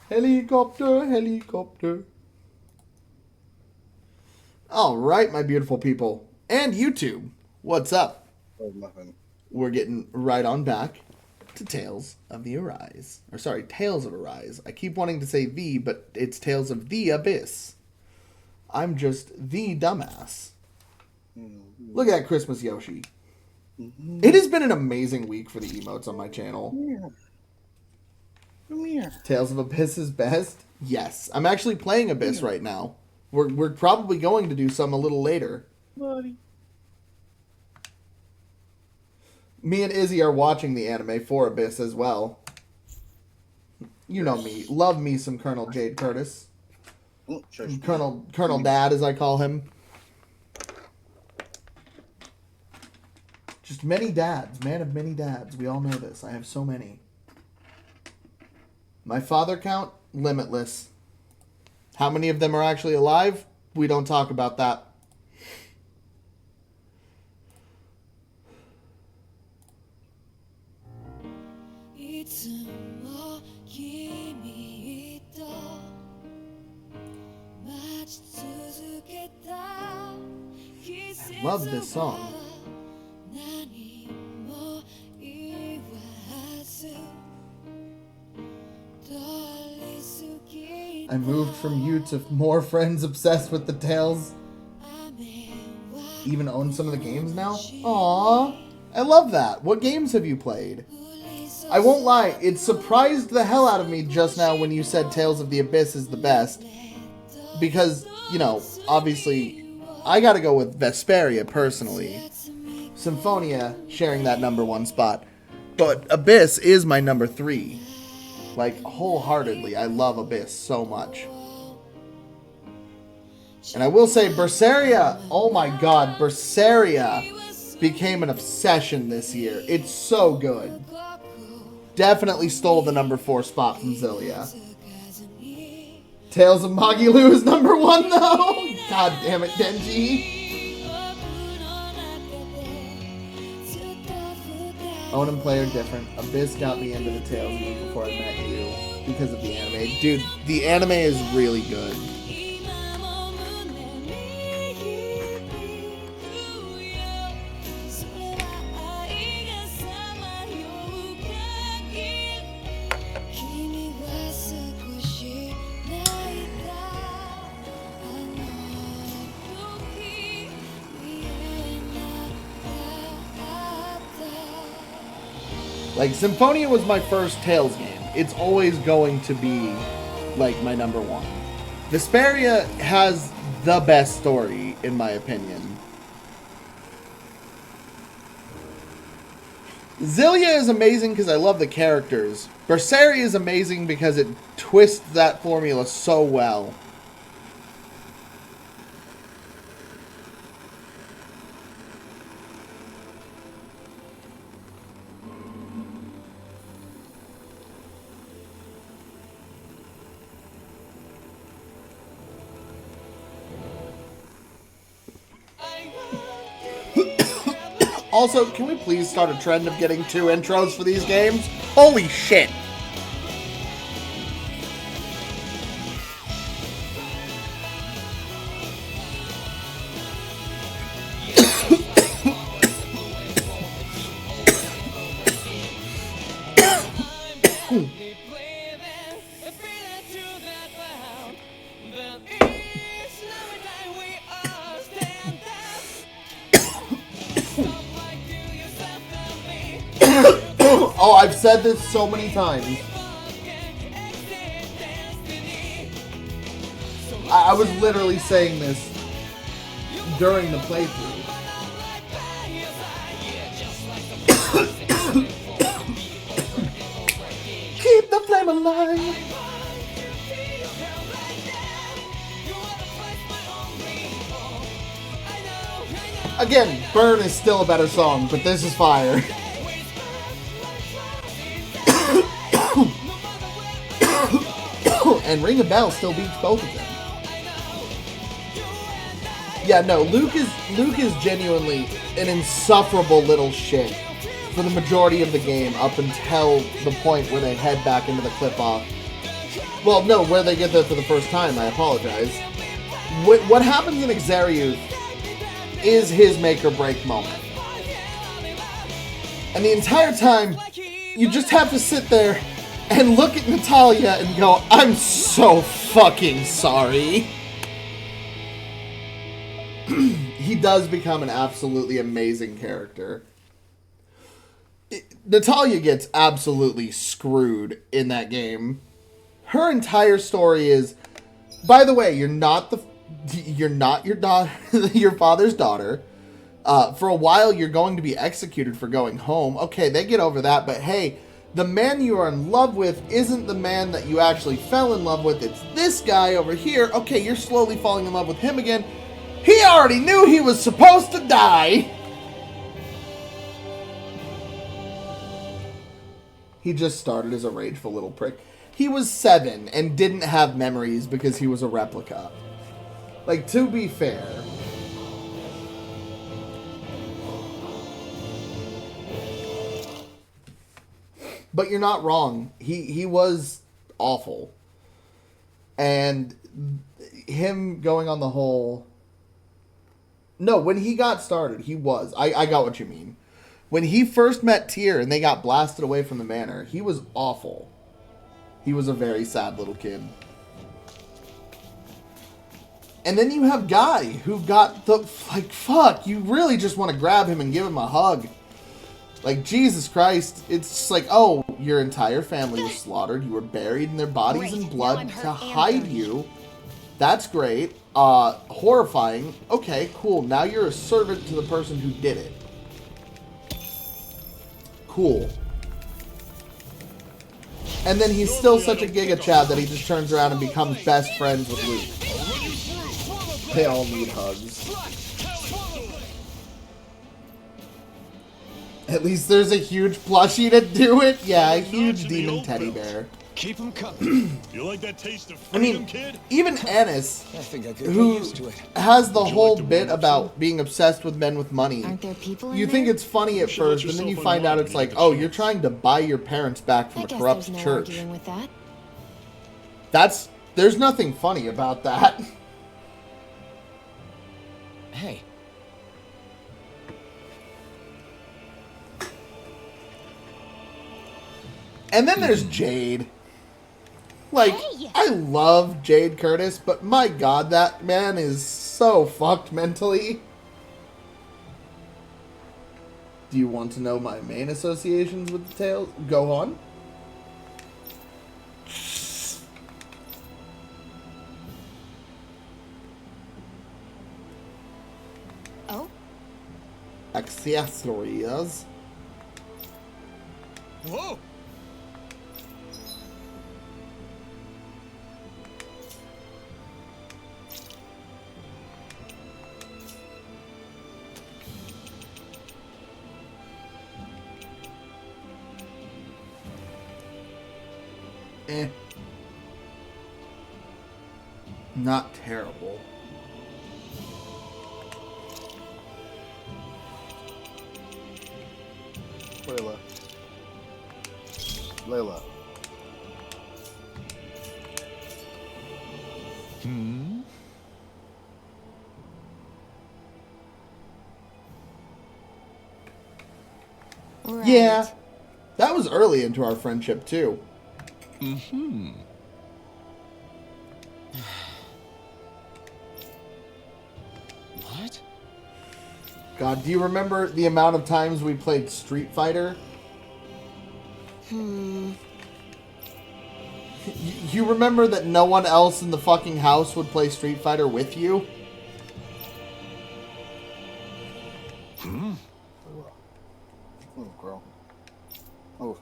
Helicopter, helicopter. All right, my beautiful people. And YouTube. What's up? Oh, nothing. We're getting right on back to Tales of the Arise. Or sorry, Tales of Arise. I keep wanting to say the, but it's Tales of the Abyss. I'm just the dumbass. Mm-hmm. Look at that Christmas Yoshi. Mm-hmm. It has been an amazing week for the emotes on my channel. Come here. Tales of Abyss is best? Yes. I'm actually playing Abyss right now. We're probably going to do some a little later. Buddy. Me and Izzy are watching the anime for Abyss as well. You know me. Love me some Colonel Jade Curtis. Oh, Colonel Dad, as I call him. Just many dads. Man of many dads. We all know this. I have so many. My father count? Limitless. How many of them are actually alive? We don't talk about that. I love this song. I moved from you to more friends obsessed with the tales. Even own some of the games now? Aww. I love that. What games have you played? I won't lie, it surprised the hell out of me just now when you said Tales of the Abyss is the best. Because, you know, obviously, I gotta go with Vesperia personally. Symphonia sharing that #1 spot. But Abyss is my #3. Like, wholeheartedly, I love Abyss so much. And I will say, Berseria, oh my god, Berseria became an obsession this year. It's so good. Definitely stole the #4 spot from Zillia. Tales of Magilu is #1 though. God damn it, Denji. Own and play are different. Abyss got me into the Tales even before I met you because of the anime. Dude, the anime is really good. Like, Symphonia was my first Tales game. It's always going to be, like, my #1. Vesperia has the best story, in my opinion. Zillia is amazing because I love the characters. Berseria is amazing because it twists that formula so well. Also, can we please start a trend of getting 2 intros for these games? Holy shit! Oh, I've said this so many times. I was literally saying this during the playthrough. Keep the flame alive. Again, Burn is still a better song, but this is fire. And Ring a Bell still beats both of them. Yeah, no, Luke is genuinely an insufferable little shit for the majority of the game up until the point where they head back into the clip-off. Well, no, where they get there for the first time, I apologize. What happens in Exarius is his make or break moment. And the entire time, you just have to sit there and look at Natalia and go, I'm so fucking sorry. He does become an absolutely amazing character. Natalia gets absolutely screwed in that game. Her entire story is, by the way, you're not your daughter, your father's daughter. For a while, you're going to be executed for going home. Okay, they get over that, but hey, the man you are in love with isn't the man that you actually fell in love with. It's this guy over here. Okay, you're slowly falling in love with him again. He already knew he was supposed to die. He just started as a rageful little prick. He was 7 and didn't have memories because he was a replica. Like, to be fair. But you're not wrong. He was awful. And him going on the whole... No, when he got started, he was. I got what you mean. When he first met Tyr and they got blasted away from the manor, he was awful. He was a very sad little kid. And then you have Guy, who got the... Like, fuck, you really just want to grab him and give him a hug. Like, Jesus Christ. It's just like, oh, your entire family was slaughtered. You were buried in their bodies in blood to hide you. That's great. Horrifying. Okay, cool. Now you're a servant to the person who did it. Cool. And then he's still such a Giga Chad that he just turns around and becomes best friends with Luke. They all need hugs. At least there's a huge plushie to do it. Yeah, a huge demon teddy bear. Keep them coming. You like that taste of freedom, kid? Even Annis, I think I could who get used to it. has the whole bit about being obsessed with men with money. Aren't there people in You think there? it's funny at should let first, and then you yourself find out unwind it's when you like, get a oh, you're chance. trying to buy your parents back from I a guess corrupt there's no church. arguing with that. There's nothing funny about that. Hey. And then there's Jade. Like, I love Jade Curtis, but my god, that man is so fucked mentally. Do you want to know my main associations with the tales? Go on. Oh? Accessories. Whoa. Not terrible. Layla. Layla. Hmm? Right. Yeah. That was early into our friendship, too. Mm-hmm. What? God, do you remember the amount of times we played Street Fighter? You remember that no one else in the fucking house would play Street Fighter with you? Hmm? Oh, girl. Oh.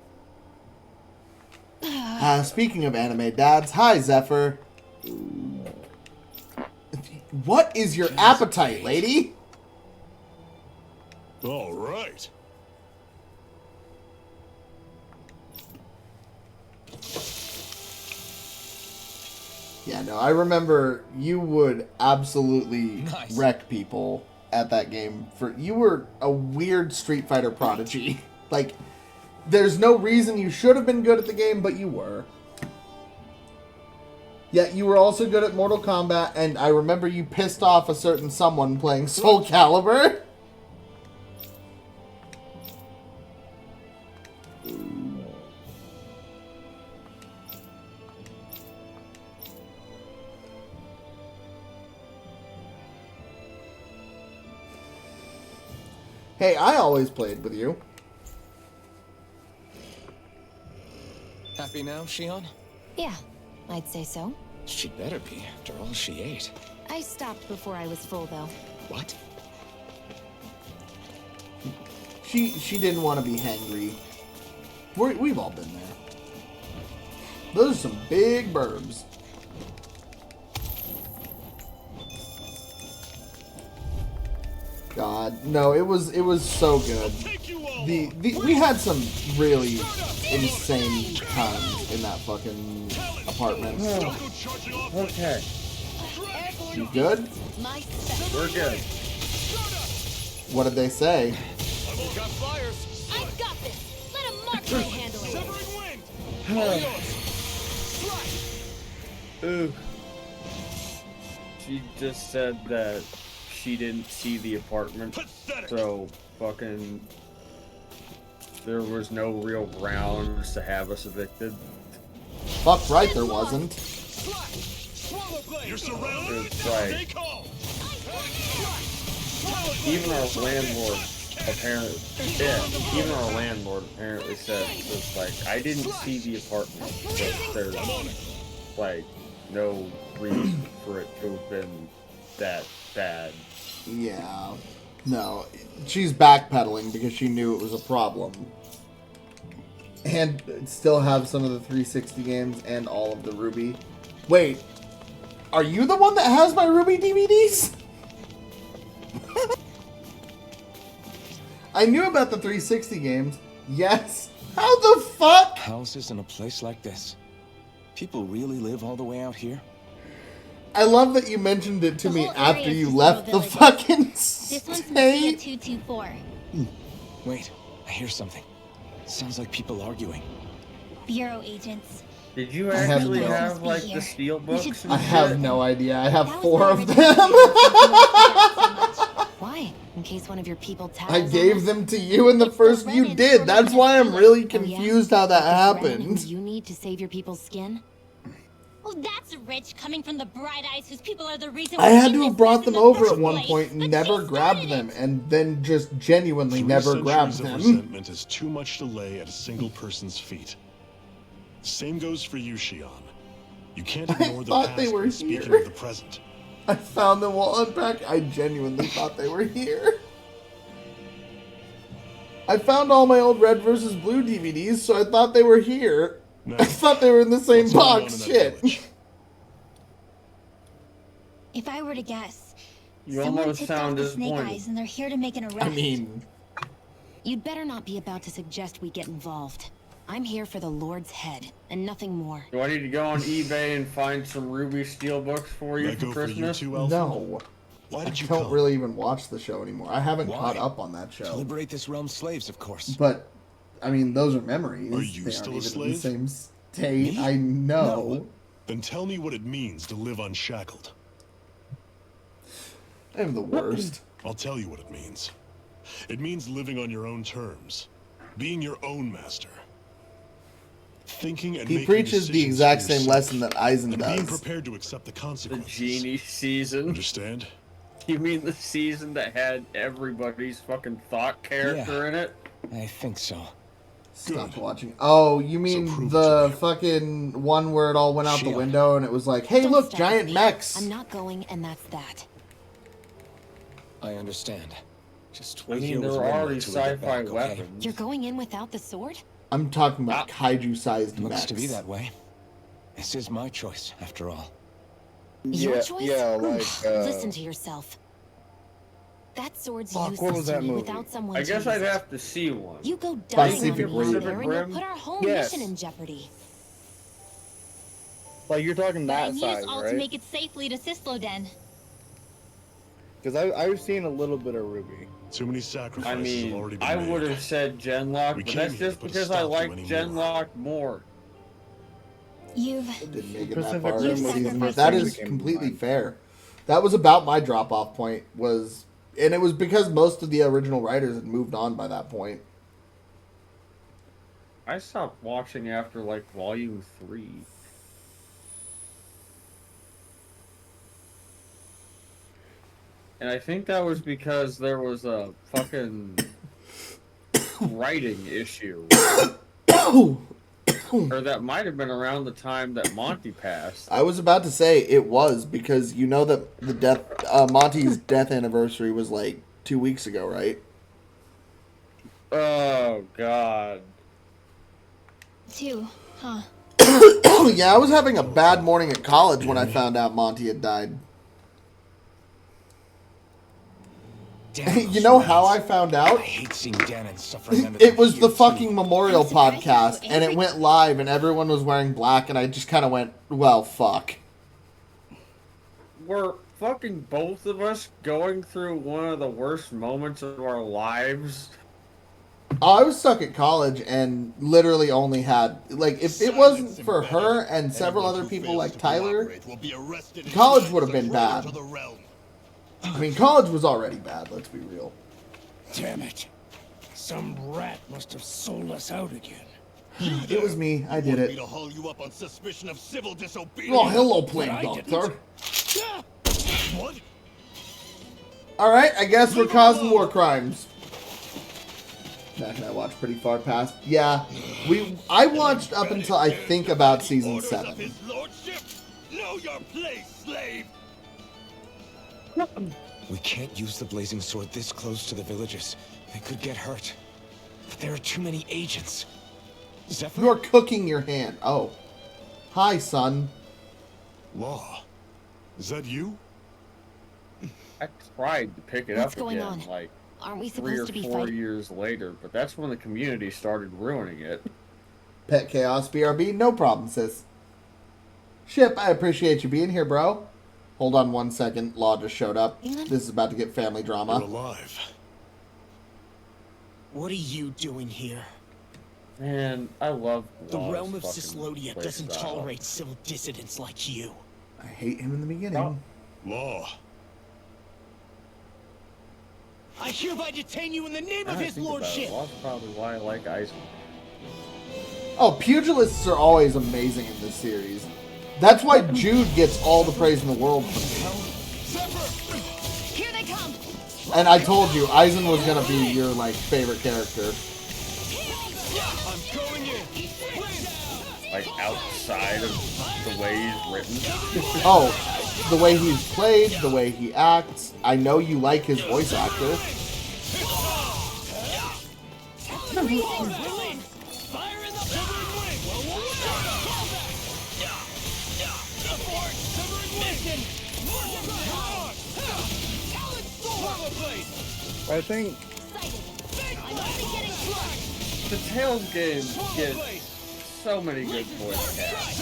Speaking of anime dads, hi Zephyr. What is your appetite, lady? All right. Yeah, no, I remember you would absolutely Nice. wreck people at that game. You were a weird Street Fighter prodigy. Like, there's no reason you should have been good at the game, but you were. Yet you were also good at Mortal Kombat, and I remember you pissed off a certain someone playing Soul Calibur. Hey, I always played with you. Happy now, Shion? Yeah, I'd say so. She'd better be, after all she ate. I stopped before I was full, though. What? She didn't want to be hangry. We've all been there. Those are some big burbs. God, no, it was so good. We had some really insane times in that fucking apartment. Okay. You good? We're good. What did they say? I've got this. Let a marksman handle it. Ooh. She just said that she didn't see the apartment, so fucking there was no real grounds to have us evicted. Fuck right there wasn't. You're surrounded. It's like even our landlord apparently said it's like I didn't see the apartment, but there's like no reason for it to have been that bad. Yeah. No. She's backpedaling because she knew it was a problem. And still have some of the 360 games and all of the Ruby. Wait. Are you the one that has my Ruby DVDs? I knew about the 360 games. Yes. How the fuck? Houses in a place like this. People really live all the way out here? I love that you mentioned it to The me whole after area is you just left the little villages. fucking This one's missing a state. 224. Wait, I hear something. Sounds like people arguing. Bureau agents. Did you I have actually no- have like Here. the steel We should books? and I have shit? no idea. I have That was 4 my of original them. idea. Why? In case one of your people tells I gave us? them to you in the It's first the you remnants did. from That's the why I'm village. really Oh, yeah? confused how that This remnant happened. who you need to save your people's skin? Oh, that's rich coming from the bright eyes whose people are the reason I we had keep to this have brought mess in them the over first at one place. point and But never she grabbed started them, it. and then just genuinely 3 never grabbed centuries of them. resentment is too much to lay at a single person's feet. Same goes for you, Shion. You can't ignore the thought past they were when speaking here. of the present. I found them while unpacking. I genuinely thought they were here. I found all my old Red vs. Blue DVDs, so I thought they were here. Now, I thought they were in the same what's going on box. in that Shit. village? If I were to guess, You someone almost tipped off sound the Snake disappointed. Eyes and they're here to make an arrest. I mean, You'd better not be about to suggest we get involved. I'm here for the Lord's head, and nothing more. Do I need to go on eBay and find some Ruby steel books for you That for go for you Christmas? too, Alpha? no. Why I did you don't come? really even watch the show anymore. I haven't Why? caught up on that To show. liberate this realm's slaves, of course. But, I mean, those are memories. Are you They still aren't a even in the slave? same state. Me? I know. No. Then tell me what it means to live unshackled. I'm the worst. I'll tell you what it means. It means living on your own terms, being your own master. Thinking and He making preaches the decisions exact for same yourself, lesson that Eisen and being does. prepared to accept the The consequences. Genie season? Understand? You mean the season that had everybody's fucking thought character in it? I think so. Stopped Good. watching. Oh, you mean prove it the to me. fucking one where it all went out the Shield. window and it was like, hey, Don't look, start giant with me. mechs. I'm not going, and that's that. I understand. Just I wait mean, here there with were Rimmer already till we get sci-fi back, okay? weapons. You're going in without the sword? I'm talking about kaiju-sized Looks mechs. to be that way. This is my choice, after all. Your choice? Yeah, like, Listen to yourself. That sword's Fuck, what useless was to that me movie? without someone I to guess use I'd it. have to see one. You go dying on Pacific me here, Rim. and you'll put our whole Yes. mission in jeopardy. like you're talking But I that need size, us all right? to make it safely to Sisloden. Because I've seen a little bit of Ruby. Too many I sacrifices have already mean, been I made. would have said Genlock, We but came that's here to just put a because I stop to like any more. Genlock more. You've... I didn't make it that Pacific far. Rim was the Season. first That thing is that came to completely mind. fair. That was about my drop-off point. And it was because most of the original writers had moved on by that point. I stopped watching after like volume 3. And I think that was because there was a fucking writing issue. Or that might have been around the time that Monty passed. I was about to say it was because you know that Monty's death anniversary was like 2 weeks ago, right? Oh, God. 2, huh? Yeah, I was having a bad morning at college when I found out Monty had died. Dan You know how remains. I found I out? hate seeing Danon suffering under It was the here, fucking too. memorial I'm surprised you're podcast, so and it angry. went live, and everyone was wearing black, and I just kind of went, well, fuck. Were fucking both of us going through one of the worst moments of our lives? I was stuck at college and literally only had, like, if it wasn't for her and several other people like Tyler, college would have been bad. I mean, college was already bad, let's be real. Damn it. Some rat must have sold us out again. It was me, I did it. To haul you up on suspicion of civil disobedience. Oh, hello, plain I doctor. What? Alright, I guess we're causing war crimes. Mac and I watched pretty far past. Yeah, I watched up until I think about season Orders of 7. his lordship. Know your place, slave. We can't use the blazing sword this close to the villages. They could get hurt. But there are too many agents. Zephyr? You're cooking your hand. Oh. Hi, son. Law. Is that you? I tried to pick it What's up going again, on? like, Aren't we 3 or supposed to be 4 fighting? years later, but that's when the community started ruining it. Pet Chaos BRB, no problem, sis. Ship, I appreciate you being here, bro. Hold on 1 second. Law just showed up. This is about to get family You're drama. alive. What are you doing here? Man, I love The Law's realm of fucking Cislodia play doesn't style. tolerate civil dissidents like you. I hate him in the beginning. Oh. Law. I hereby detain you in the name Now of I his think about it, lordship. Law's probably why I like Iceman. Oh, pugilists are always amazing in this series. That's why Jude gets all the praise in the world from me. Here they come. And I told you, Eisen was gonna be your, like, favorite character. I'm going in. Like, outside of the way he's written. Oh, the way he's played, the way he acts. I know you like his voice actor. Fire in the severing wing. I think I'm only getting started. The Tales games get so many good voice casts.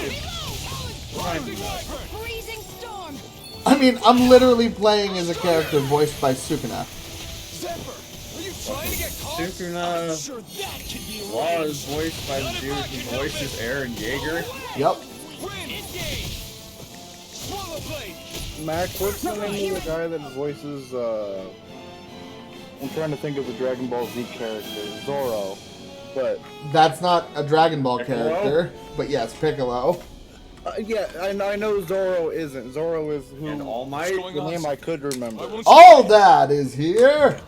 It's kind of nuts. Freezing storm. I mean, I'm literally playing as a character voiced by Sukuna. Sukuna Sure, that could be Law is voiced by the dude who voices Eren Yeager. Yep. Mac, what's the name of the guy that voices I'm trying to think of the Dragon Ball Z character, Zoro. But That's not a Dragon Ball Piccolo? character, but yes, Piccolo. yeah, I know Zoro isn't. Zoro is who And All Might. the name I could remember. All that is here.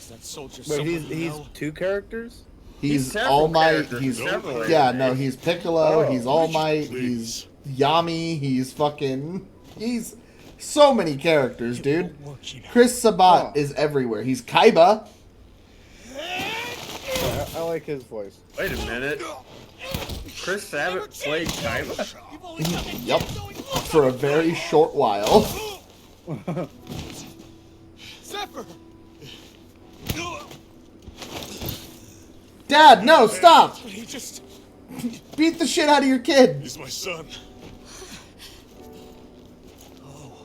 that soldier. Wait, he's two characters? He's several All Might. characters, He's several yeah, names. no, he's Piccolo. Oh. He's All Might. He's Yami. He's fucking. He's so many characters, dude. Chris Sabat Oh. is everywhere. He's Kaiba. I like his voice. Wait a minute. Chris Sabat played Kaiba? Yep. For a very short while. Zephyr. Dad, no, stop! He just. Beat the shit out of your kid. He's my son.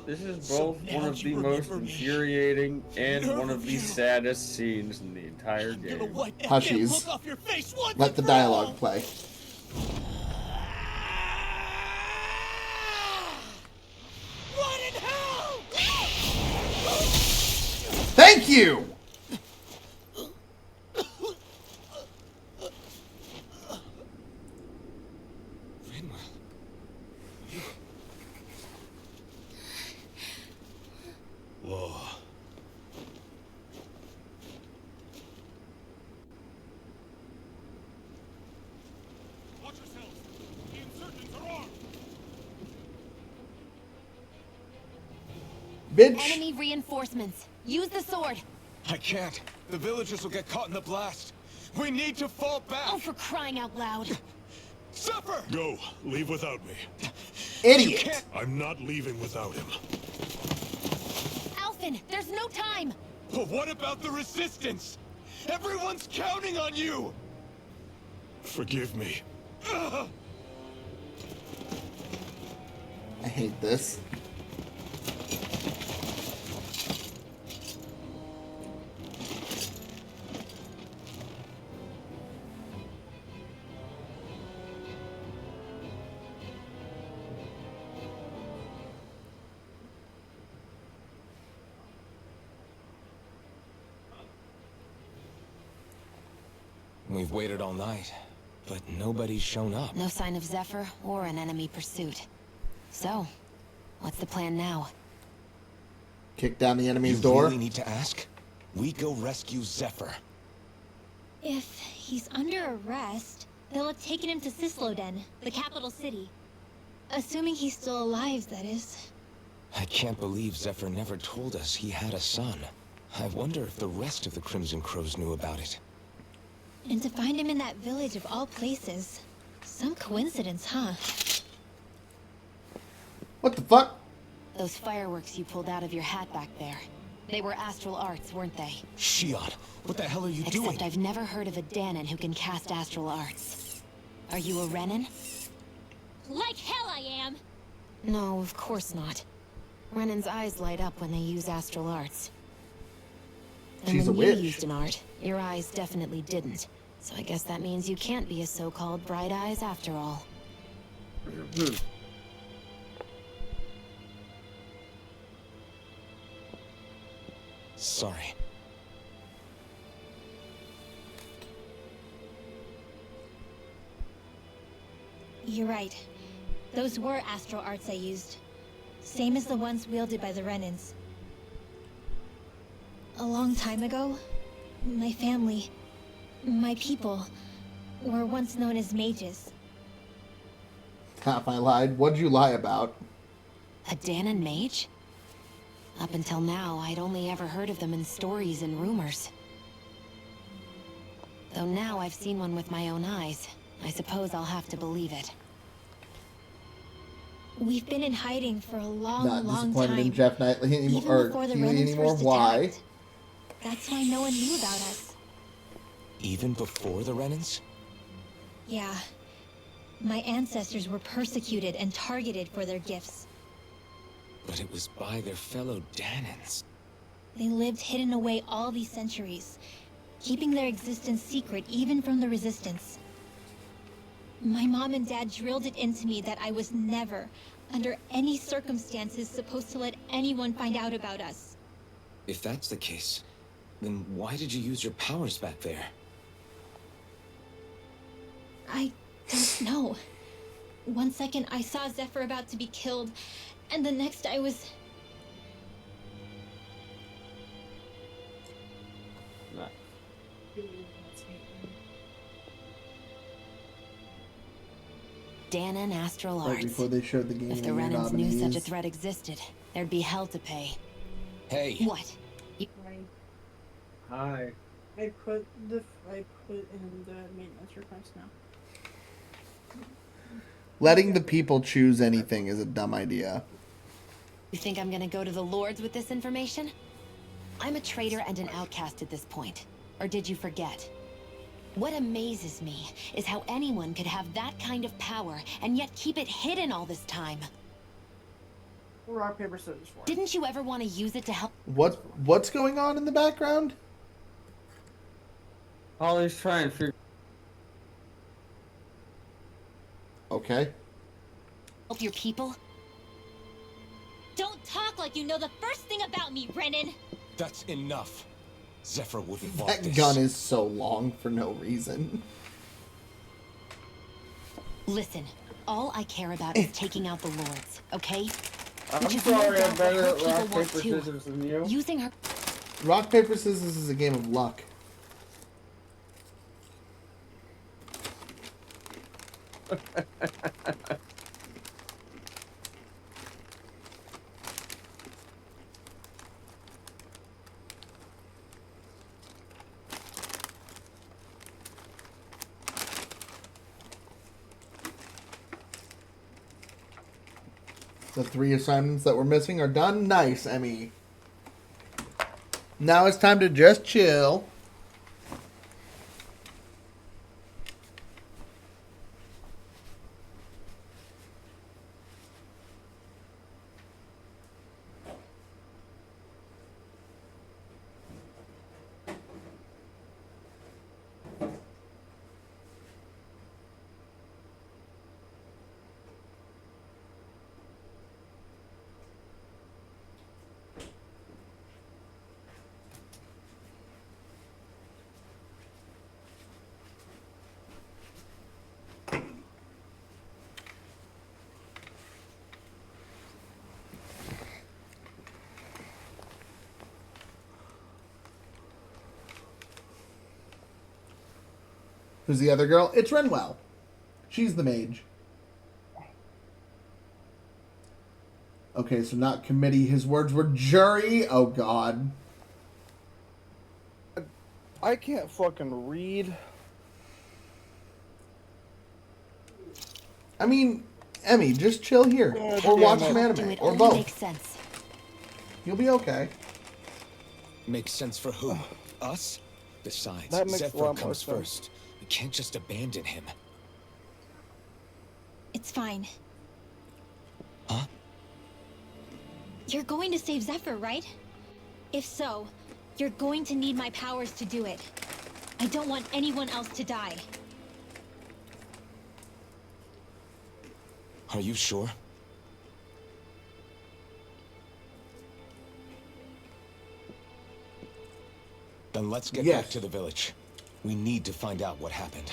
This is So both now one of the you most remember me. infuriating and None one of of the you. saddest scenes in the entire Gonna game. wipe that Hushies. damn look off your face once Let the and for all. dialogue play. Thank you! Whoa. Watch yourselves. The insurgents are armed. Bitch! Enemy reinforcements. Use the sword. I can't. The villagers will get caught in the blast. We need to fall back. Oh, for crying out loud. Suffer! Go. Leave without me. Idiot! I'm not leaving without him. Alphen, there's no time. But what about the resistance? Everyone's counting on you! Forgive me. Ugh. I hate this. We've waited all night, but nobody's shown up. No sign of Zephyr or an enemy pursuit. So, what's the plan now? Kick down the enemy's You door. really need to ask? We go rescue Zephyr. If he's under arrest, they'll have taken him to Cisloden, the capital city. Assuming he's still alive, that is. I can't believe Zephyr never told us he had a son. I wonder if the rest of the Crimson Crows knew about it. And to find him in that village of all places. Some coincidence, huh? What the fuck? Those fireworks you pulled out of your hat back there. They were astral arts, weren't they? Shion, what the hell are you Except doing? I've never heard of a Danon who can cast astral arts. Are you a Renan? Like hell I am! No, of course not. Renan's eyes light up when they use astral arts. And She's a when you witch. used an art, your eyes definitely didn't. So I guess that means you can't be a so-called bright eyes after all. Sorry. You're right. Those were astral arts I used. Same as the ones wielded by the Renans. A long time ago, my family, my people, were once known as mages. Half I lied. What'd you lie about? A Danon mage? Up until now, I'd only ever heard of them in stories and rumors. Though now I've seen one with my own eyes, I suppose I'll have to believe it. We've been in hiding for a long, Not long disappointed time. in Jeff Knightley anymore. Even Or before the Healy Renans anymore. first Why? attacked. That's why no one knew about us. Even before the Renans? Yeah. My ancestors were persecuted and targeted for their gifts. But it was by their fellow Danons. They lived hidden away all these centuries, keeping their existence secret even from the Resistance. My mom and dad drilled it into me that I was never, under any circumstances, supposed to let anyone find out about us. If that's the case, then why did you use your powers back there? I don't know. One second I saw Zephyr about to be killed, and the next I was... Danon astral Right arts. before they showed the game. If the of Renans knew nominees. such a threat existed, there'd be hell to pay. Hey! What? Hi. I put in the maintenance request now. Letting the people choose anything is a dumb idea. You think I'm gonna go to the Lords with this information? I'm a traitor and an outcast at this point. Or did you forget? What amazes me is how anyone could have that kind of power and yet keep it hidden all this time. Rock, paper, scissors for it. Didn't you ever want to use it to help? What's going on in the background? Holly's trying to figure. Okay. Help your people? Don't talk like you know the first thing about me, Renan! That's enough. Zephyr wouldn't want That this. gun is so long for no reason. Listen, all I care about is taking out the Lords, okay? I'm Which is no sorry, I'm doubt what better her at people rock, want paper, too. scissors than you. Using her... Rock, paper, scissors is a game of luck. The 3 assignments that we're missing are done. Nice, Emmy. Now it's time to just chill. Who's the other girl? It's Renwell. She's the mage. Okay, so not committee. His words were jury. Oh, God. I can't fucking read. I mean, Emmy, just chill here. God Or damn watch it. some Do anime. it Or only both. makes sense. You'll be okay. Makes sense for who? Us? Besides, That makes a Zephyr lot more comes sense. first. We can't just abandon him. It's fine. Huh? You're going to save Zephyr, right? If so, you're going to need my powers to do it. I don't want anyone else to die. Are you sure? Then let's get Yes. back to the village. We need to find out what happened.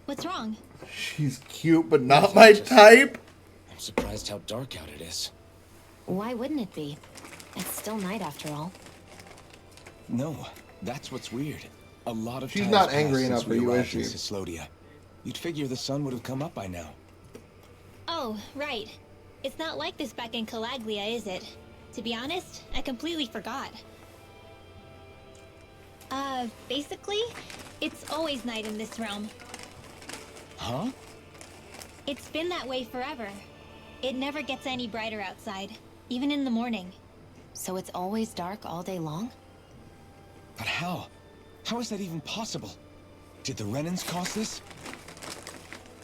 What's wrong? She's cute, but not my type. I'm surprised how dark out it is. Why wouldn't it be? It's still night after all. No, that's what's weird. A lot of She's time's not passed angry since enough for we you, is arrived in she? Cyslodia. You'd figure the sun would have come up by now. Oh, right. It's not like this back in Calaglia, is it? To be honest, I completely forgot. Basically, it's always night in this realm. Huh? It's been that way forever. It never gets any brighter outside, even in the morning. So it's always dark all day long? But how? How is that even possible? Did the Renans cause this?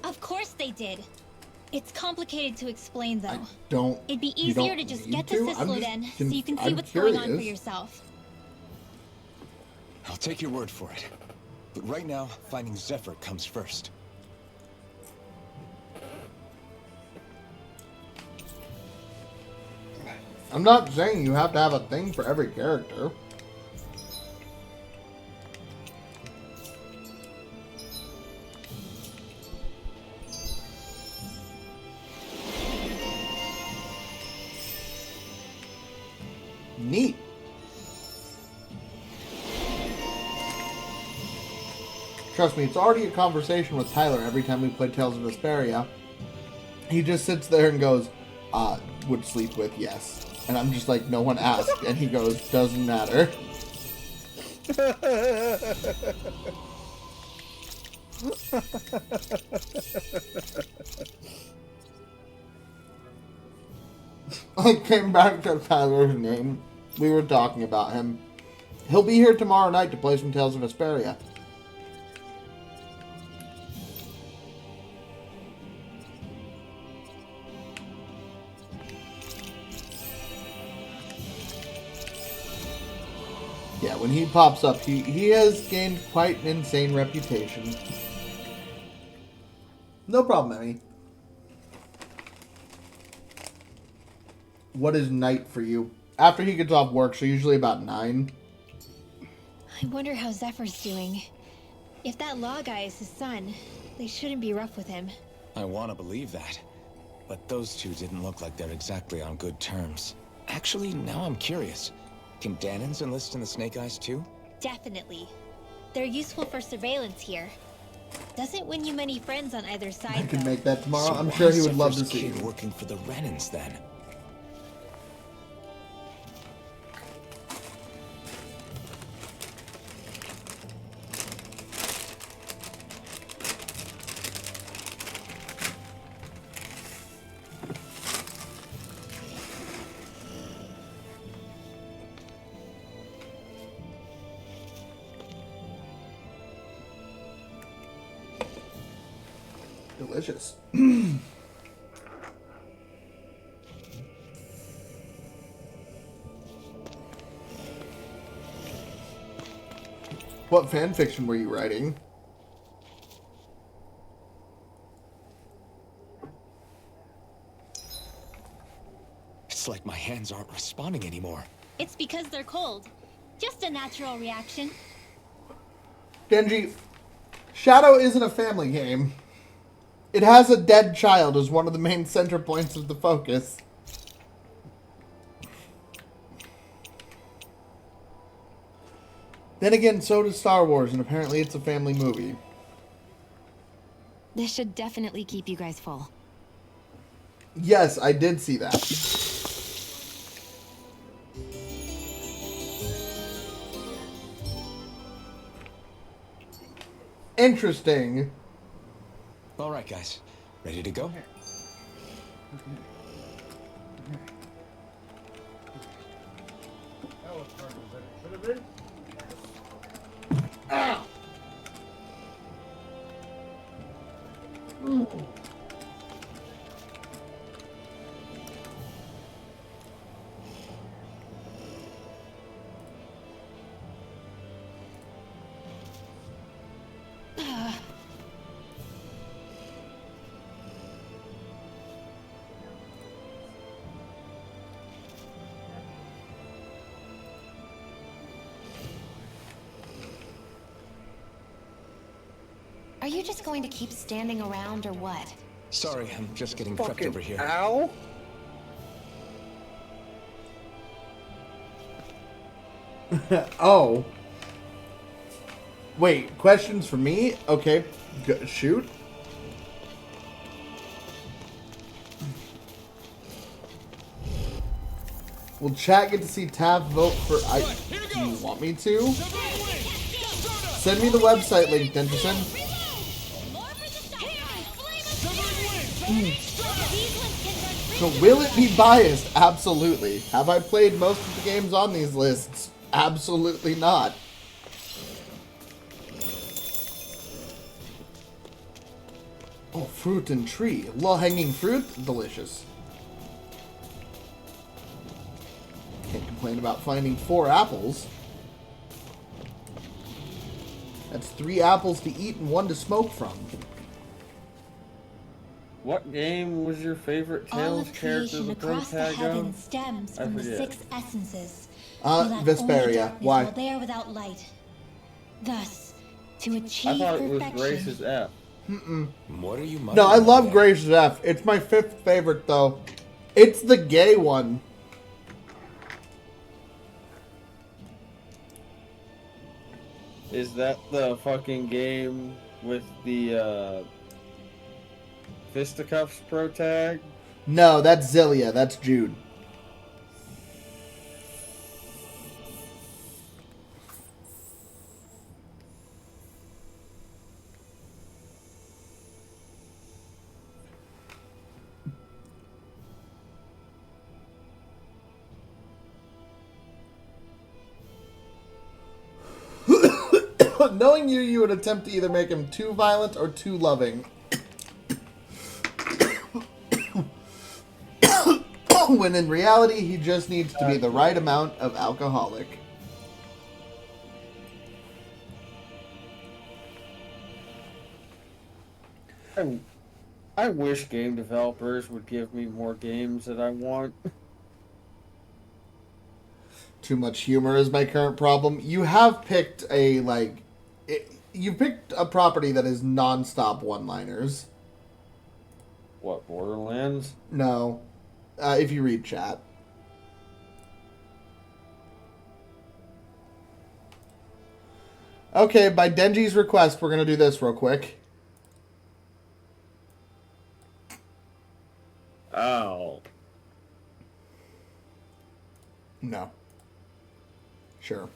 Of course they did. It's complicated to explain, though. I don't. It'd be you easier don't to just need get to I'm Cysloden just so you can see I'm what's going on for curious. yourself. I'll take your word for it. But right now, finding Zephyr comes first. I'm not saying you have to have a thing for every character. Neat. Trust me, it's already a conversation with Tyler every time we play Tales of Vesperia. He just sits there and goes, would sleep with, yes. And I'm just like, no one asked. And he goes, doesn't matter. I came back to Tyler's name. We were talking about him. He'll be here tomorrow night to play some Tales of Vesperia. when he pops up, he has gained quite an insane reputation. No problem, Emmy. What is night for you? After he gets off work, so usually about 9. I wonder how Zephyr's doing. If that law guy is his son, they shouldn't be rough with him. I want to believe that. But those two didn't look like they're exactly on good terms. Actually, now I'm curious. Can Danans enlist in the Snake Eyes too? Definitely. They're useful for surveillance here. Doesn't win you many friends on either side, I can though. make that tomorrow. So I'm why sure he is would love to Zephyr's see kid you. working for the Renans then? Delicious. What fan fiction were you writing? It's like my hands aren't responding anymore. It's because they're cold. Just a natural reaction. Genji, Shadow isn't a family game. It has a dead child as one of the main center points of the focus. Then again, so does Star Wars, and apparently it's a family movie. This should definitely keep you guys full. Yes, I did see that. Interesting. All right, guys. Ready to go? Are you just going to keep standing around or what? Sorry, I'm just getting prepped Fucking over here. ow! Oh. Wait, questions for me? Okay, shoot. Will chat get to see Tav vote for do you want me to? Send me the website link, Denterson. So will it be biased? Absolutely. Have I played most of the games on these lists? Absolutely not. Oh, fruit and tree. Low-hanging fruit? Delicious. Can't complain about finding 4 apples. That's 3 apples to eat and 1 to smoke from. What game was your favorite All Tales of character creation the across the protagonist? heavens stems I from the forget. 6 essences. We lack only Vesperia. darkness Why? while they are without light. Thus, to I achieve thought it was perfection, Grace's F. What are you muttering No, I over love there? Grace's F. It's my 5th favorite, though. It's the gay one. Is that the fucking game with the Fisticuffs protag? No, that's Zillia. That's Jude. Knowing you, you would attempt to either make him too violent or too loving. When in reality, he just needs to be the right amount of alcoholic. I wish game developers would give me more games that I want. Too much humor is my current problem. You have picked you picked a property that is non-stop one-liners. What, Borderlands? No. If you read chat. Okay, by Denji's request, we're going to do this real quick. Oh. No. Sure.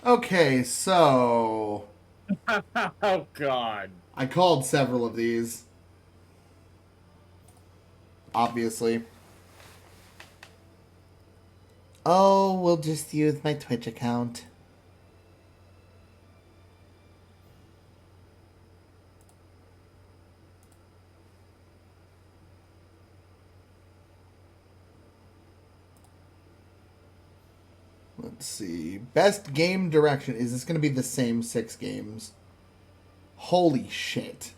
Okay, so... Oh, God. I called several of these. Obviously. Oh, we'll just use my Twitch account. Let's see. Best game direction. Is this going to be the same 6 games? Holy shit.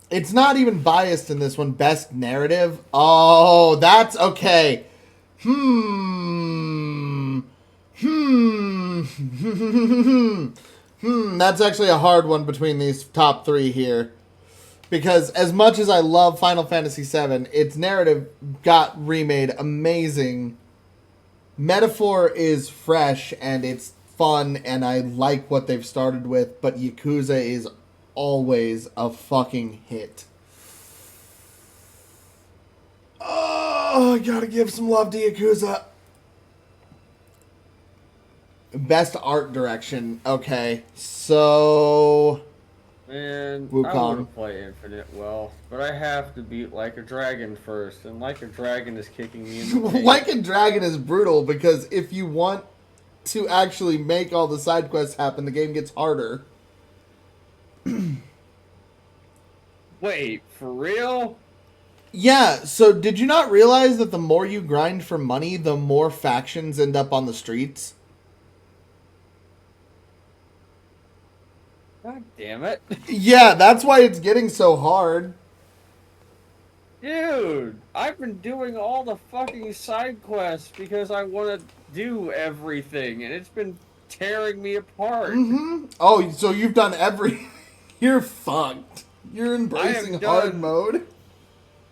It's not even biased in this one. Best narrative. Oh, that's okay. That's actually a hard one between these top 3 here. Because as much as I love Final Fantasy VII, its narrative got remade amazing. Metaphor is fresh and it's fun and I like what they've started with, but Yakuza is always a fucking hit. Oh, I gotta give some love to Yakuza. Best art direction. Okay, so... Man, I Wukong. want to play Infinite well, but I have to beat Like a Dragon first, and Like a Dragon is kicking me in the teeth. Like a Dragon is brutal because if you want to actually make all the side quests happen, the game gets harder. Wait, for real? Yeah, so did you not realize that the more you grind for money, the more factions end up on the streets? God damn it. Yeah, that's why it's getting so hard. Dude, I've been doing all the fucking side quests because I want to do everything, and it's been tearing me apart. Mm-hmm. Oh, so you've done every... You're fucked. You're embracing hard mode.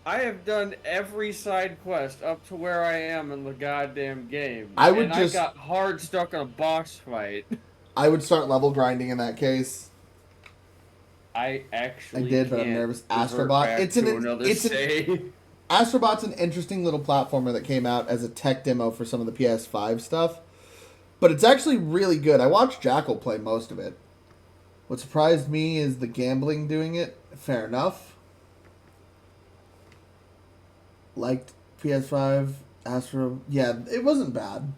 I have done every side quest up to where I am in the goddamn game. I got hard stuck on a boss fight. I would start level grinding in that case. I actually did, but I'm nervous. Astrobot. Astrobot's an interesting little platformer that came out as a tech demo for some of the PS5 stuff. But it's actually really good. I watched Jackal play most of it. What surprised me is the gambling doing it. Fair enough. Liked PS5, Astro. Yeah, it wasn't bad.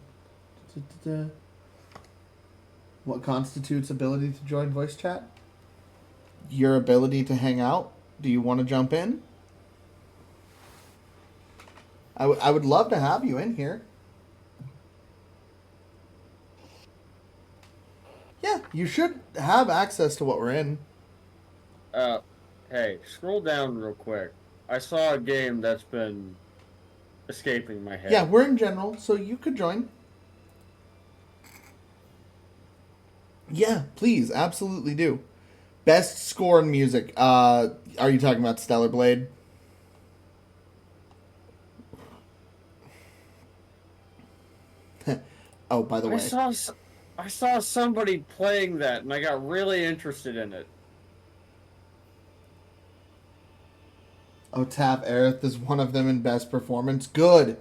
What constitutes ability to join voice chat? Your ability to hang out. Do you want to jump in? I would love to have you in here. Yeah, you should have access to what we're in. Hey, scroll down real quick. I saw a game that's been escaping my head. Yeah, we're in general, so you could join. Yeah, please, absolutely do. Best score in music. Are you talking about Stellar Blade? Oh, by the way. I saw somebody playing that, and I got really interested in it. Oh, Tav Aerith is one of them in best performance. Good.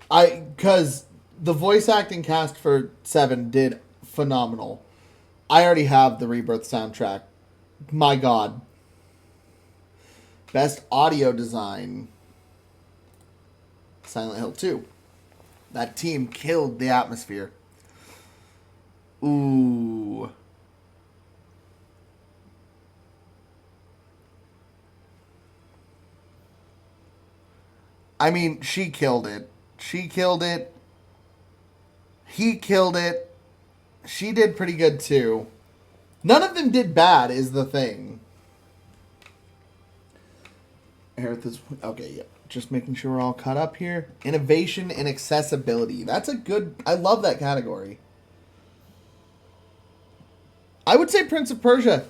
Because the voice acting cast for 7 did phenomenal. I already have the Rebirth soundtrack. My God. Best audio design. Silent Hill 2. That team killed the atmosphere. Ooh. I mean, she killed it. She killed it. He killed it. She did pretty good too. None of them did bad is the thing. Aerith is... Okay, yeah. Just making sure we're all caught up here. Innovation and accessibility. That's a good... I love that category. I would say Prince of Persia.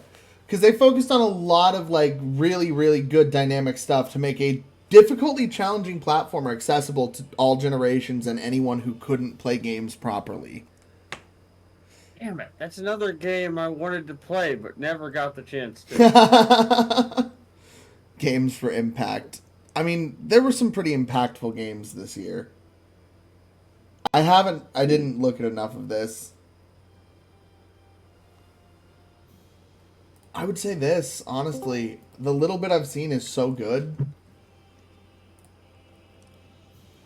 Because they focused on a lot of, like, really, really good dynamic stuff to make a difficultly challenging platformer accessible to all generations and anyone who couldn't play games properly. Damn it. That's another game I wanted to play, but never got the chance to. Games for impact. I mean, there were some pretty impactful games this year. I didn't look at enough of this. I would say this, honestly. The little bit I've seen is so good.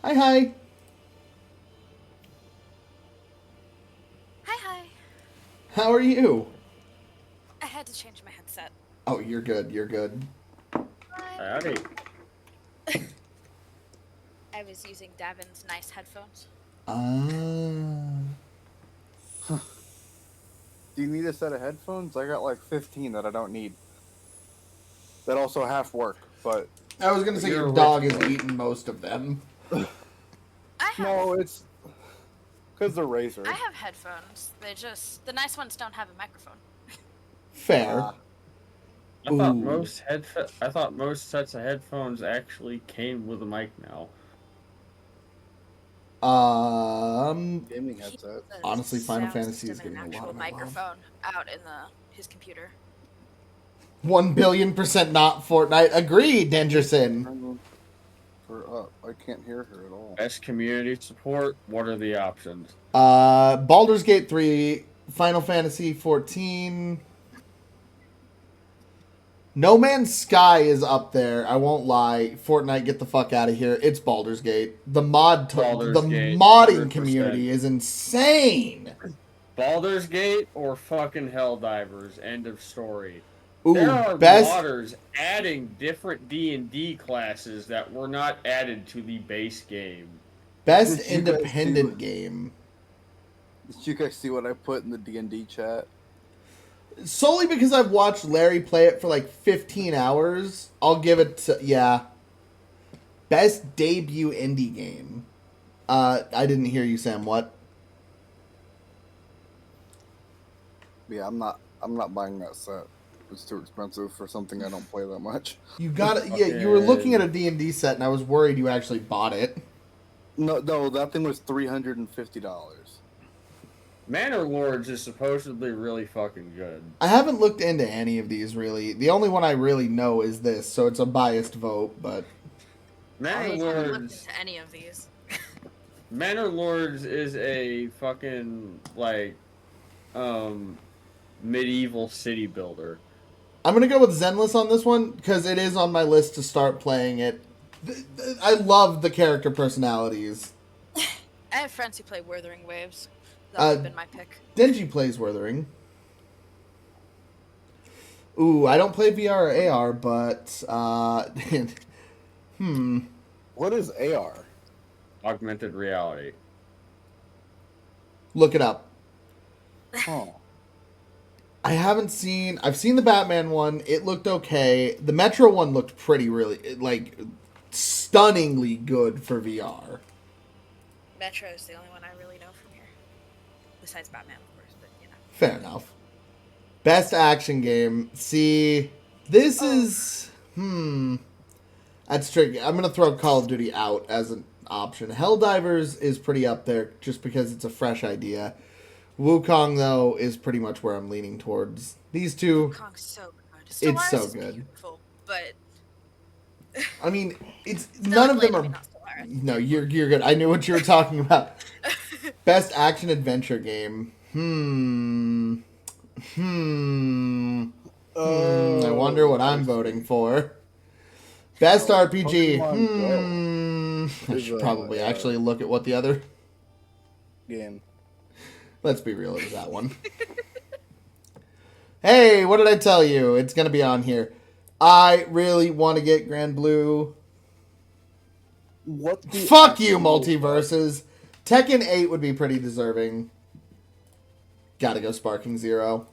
Hi, hi. Hi, hi. How are you? I had to change my headset. Oh, you're good. You're good. Howdy. I was using Davin's nice headphones. Do you need a set of headphones? I got like 15 that I don't need. That also half work, but... I was going to say your dog is eating most of them. No, it's... Because they're Razer. I have headphones. They just... The nice ones don't have a microphone. Fair. I thought most sets of headphones actually came with a mic now. Gaming headset. Honestly, Final Fantasy is getting a lot of microphone out in his computer. 1 billion% not Fortnite. Agreed, Dangerson. I can't hear her at all. Best community support. What are the options? Baldur's Gate 3, Final Fantasy 14. No Man's Sky is up there. I won't lie. Fortnite, get the fuck out of here. It's Baldur's Gate. The modding 100%. Community is insane. Baldur's Gate or fucking Helldivers. End of story. Ooh, there are modders adding different D&D classes that were not added to the base game. Best independent game. Did you guys see what I put in the D&D chat? Solely because I've watched Larry play it for like 15 hours, I'll give it to, yeah. Best debut indie game. I didn't hear you, Sam. What? Yeah, I'm not buying that set. It's too expensive for something I don't play that much. You got it. Yeah, you were looking at a D&D set, and I was worried you actually bought it. No, that thing was $350. Manor Lords is supposedly really fucking good. I haven't looked into any of these, really. The only one I really know is this, so it's a biased vote, but... Manor I haven't looked Lords... into any of these. Manor Lords is a fucking, like, medieval city builder. I'm going to go with Zenless on this one, because it is on my list to start playing it. I love the character personalities. I have friends who play Wuthering Waves. That would have been my pick. Denji plays Wuthering. Ooh, I don't play VR or AR, but... What is AR? Augmented reality. Look it up. Oh. I haven't seen... I've seen the Batman one. It looked okay. The Metro one looked pretty, really... Like, stunningly good for VR. Metro is the only one I really know from here. Besides Batman, of course, but, you know. Fair enough. Best action game. See, this is... That's tricky. I'm going to throw Call of Duty out as an option. Helldivers is pretty up there just because it's a fresh idea. Wukong, though, is pretty much where I'm leaning towards. These two... Wukong's so good. It's so is good. Beautiful, but... I mean, it's none of them are... No, you're good. I knew what you were talking about. Best action adventure game. I wonder what I'm voting for. Best RPG. I should probably actually look at what the other game. Let's be real, it was that one. Hey, what did I tell you? It's going to be on here. I really want to get Grand Blue. What the Fuck you, Multiverses. Tekken 8 would be pretty deserving. Gotta go Sparking Zero.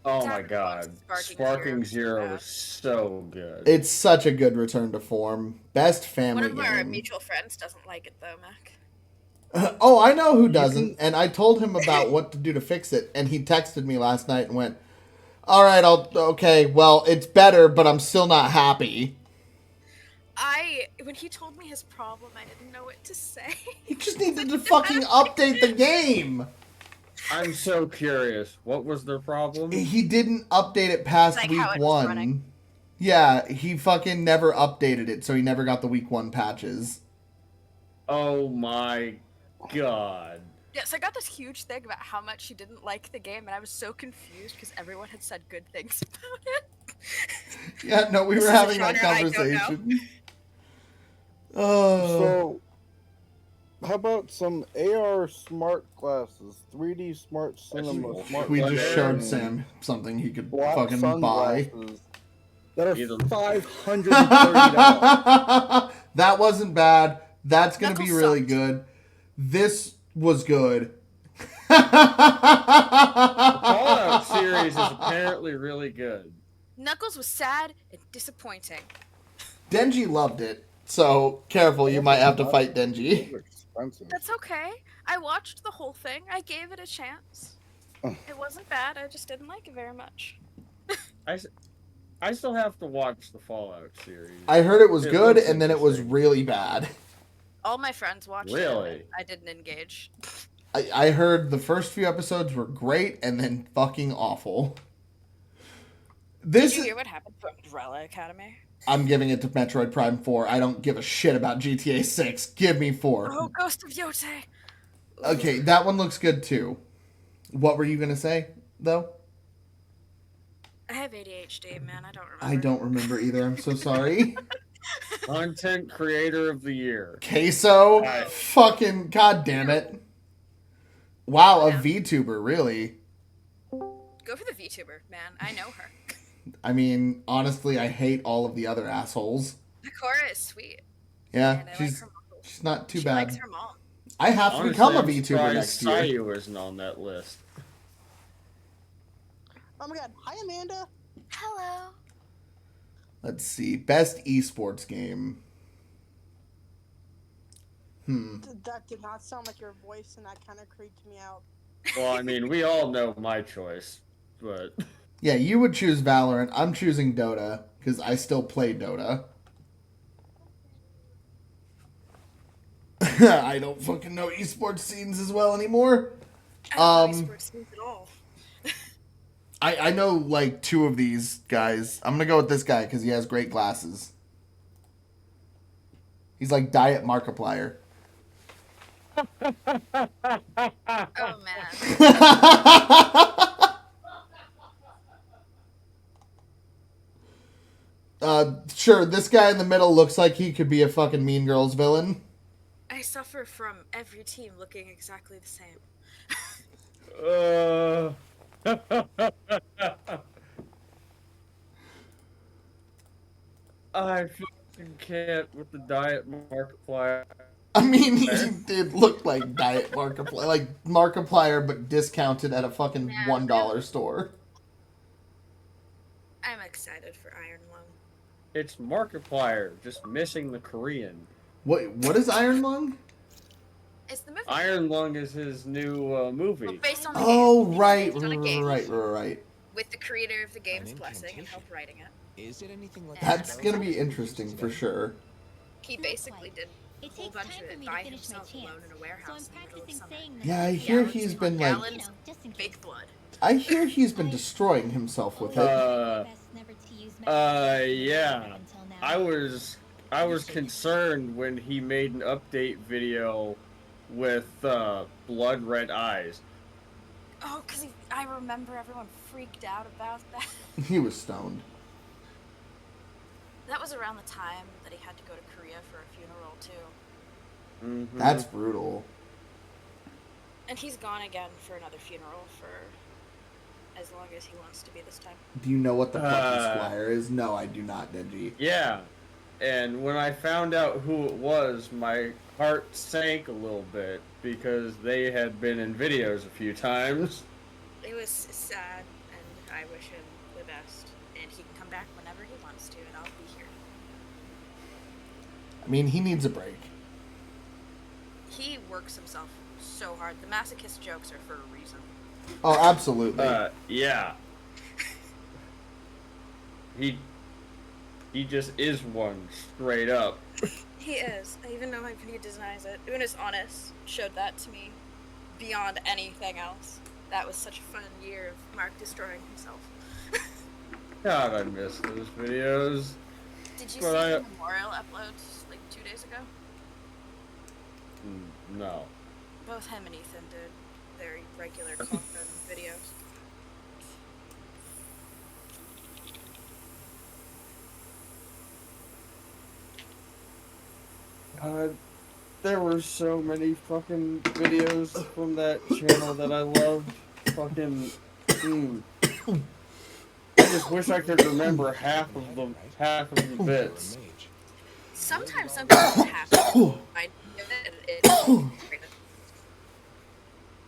Oh my god. Sparking Zero was so good. It's such a good return to form. Best family One of our game. mutual friends doesn't like it though, Mac. Oh, I know who doesn't, and I told him about what to do to fix it, and he texted me last night and went, "Alright, okay, well, it's better, but I'm still not happy." When he told me his problem, I didn't know what to say. You just needed to fucking update the game! I'm so curious. What was their problem? He didn't update it past Like week how it was 1. running. Yeah, he fucking never updated it, so he never got the week 1 patches. Oh my god. Yeah, so I got this huge thing about how much he didn't like the game, and I was so confused because everyone had said good things about it. Yeah, no, we were having that conversation. Oh. So, how about some AR smart glasses, 3D smart cinema smart We just glasses, showed Sam something he could black fucking buy. sunglasses that are Either- $530. That wasn't bad. That's gonna Knuckles be really sucked. good. This was good. The Fallout series is apparently really good. Knuckles was sad and disappointing. Denji loved it, so careful, you might have to fight Denji. Expensive. That's okay. I watched the whole thing. I gave it a chance. It wasn't bad. I just didn't like it very much. I still have to watch the Fallout series. I heard it was good, looks and then it was interesting. really bad. All my friends watched Really? it. I didn't engage. I heard the first few episodes were great, and then fucking awful. Did you hear what happened to Umbrella Academy? I'm giving it to Metroid Prime 4. I don't give a shit about GTA 6. Give me 4. Oh, Ghost of Yote! Okay, that one looks good too. What were you gonna say, though? I have ADHD, man. I don't remember. I don't remember either. I'm so sorry. Content Creator of the Year. Queso? Right. Fucking goddamn it. Wow, a VTuber, really? Go for the VTuber, man. I know her. I mean, honestly, I hate all of the other assholes. Nakora is sweet. Yeah, And I she's like her muscles. she's not too She bad. likes her mom. I have to Honestly, become a I'm VTuber surprised next year. Sayu isn't on that list. Oh my god. Hi, Amanda. Hello. Let's see. Best esports game. That did not sound like your voice, and that kind of creeped me out. Well, I mean, we all know my choice, but Yeah, you would choose Valorant. I'm choosing Dota, because I still play Dota. I don't fucking know esports scenes as well anymore. I don't know esports scenes at all. I know, like, 2 of these guys. I'm gonna go with this guy, because he has great glasses. He's like Diet Markiplier. Oh, man. Sure, this guy in the middle looks like he could be a fucking Mean Girls villain. I suffer from every team looking exactly the same. I fucking can't with the Diet Markiplier. I mean, he did look like Diet Markiplier, like Markiplier, but discounted at a fucking $1 store. I'm excited for Iron Lung. It's Markiplier, just missing the Korean. What is Iron Lung? It's the movie. Iron Lung is his new movie. Well, based on the Oh, game. right, Based on a game right. With the creator of the game's An blessing and incantation. help writing it. Is it anything like That's gonna be interesting for sure. He basically did It a whole takes bunch time of for it me by to finish my himself chant, alone in a so I'm warehouse in the middle of practicing summer. saying that. Yeah, I hear Gallons he's upon been like, gallons of just in case. fake blood. I hear he's been destroying himself with it. Yeah. I was concerned when he made an update video with blood red eyes. Oh, because I remember everyone freaked out about that. He was stoned. That was around the time that he had to go to Korea for a funeral, too. Mm-hmm. That's brutal. And he's gone again for another funeral for as long as he wants to be this time. Do you know what the Plucky Squire is? No, I do not, Denji. Yeah. And when I found out who it was, my heart sank a little bit because they had been in videos a few times. It was sad, and I wish him the best. And he can come back whenever he wants to, and I'll be here. I mean, he needs a break. He works himself so hard. The masochist jokes are for a reason. Oh, absolutely. Yeah. He just is one straight up. He is. I even know if he denies it. Unis Honest showed that to me beyond anything else. That was such a fun year of Mark destroying himself. God, I miss those videos. Did you see the memorial uploads like 2 days ago? No. Both him and Ethan did their regular coffin videos. God, there were so many fucking videos from that channel that I loved. Fucking. I just wish I could remember half of the bits. Sometimes something happens. I know that it.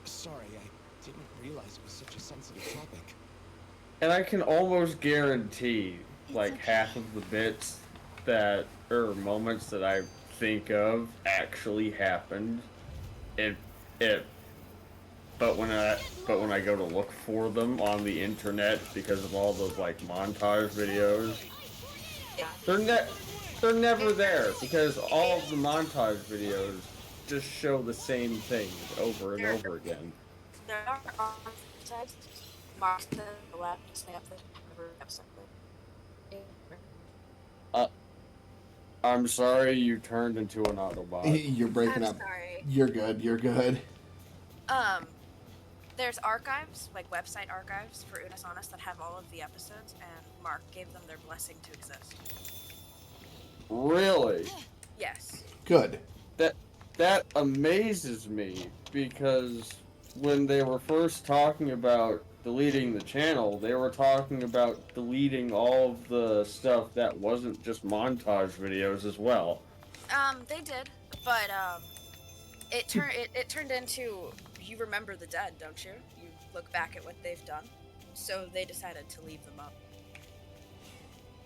Sorry, I didn't realize it was such a sensitive topic. And I can almost guarantee, like, half of the bits that, or moments that I think of actually happened. But when I go to look for them on the internet because of all those like montage videos, they're never there because all of the montage videos just show the same things over and over again. There are sides. Mark the left snap the episode. I'm sorry you turned into an Autobot. You're breaking I'm up. sorry. You're good. You're good. There's archives, like website archives for Unis Honest that have all of the episodes, and Mark gave them their blessing to exist. Really? Yes. Good. That amazes me because when they were first talking about deleting the channel, they were talking about deleting all of the stuff that wasn't just montage videos as well. They did, but it turned into, you remember the dead, don't you? You look back at what they've done. So they decided to leave them up.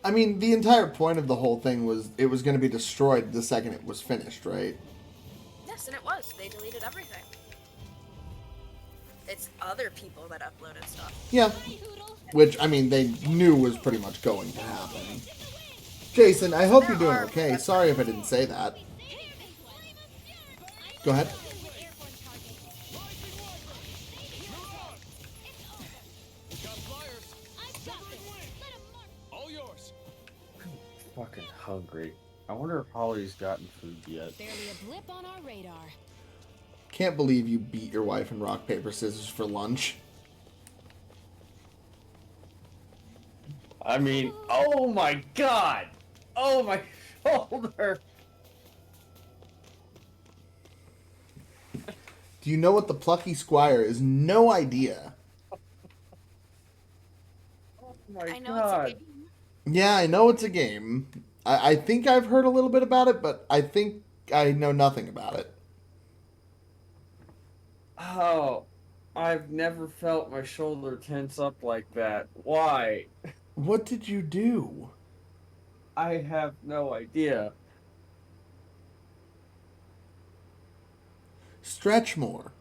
I mean, the entire point of the whole thing was it was going to be destroyed the second it was finished, right? Yes, and it was. They deleted everything. It's other people that uploaded stuff. Yeah. Which, I mean, they knew was pretty much going to happen. Jason, I hope you're doing okay. Sorry if I didn't say that. Go ahead. Fucking hungry. I wonder if Holly's gotten food yet. Barely a blip on our radar. Can't believe you beat your wife in rock, paper, scissors for lunch. I mean, oh my god! Oh my shoulder! Do you know what the plucky squire is? No idea. Oh my I know god. it's a game. Yeah, I know it's a game. I think I've heard a little bit about it, but I think I know nothing about it. Oh, I've never felt my shoulder tense up like that. Why? What did you do? I have no idea. Stretch more.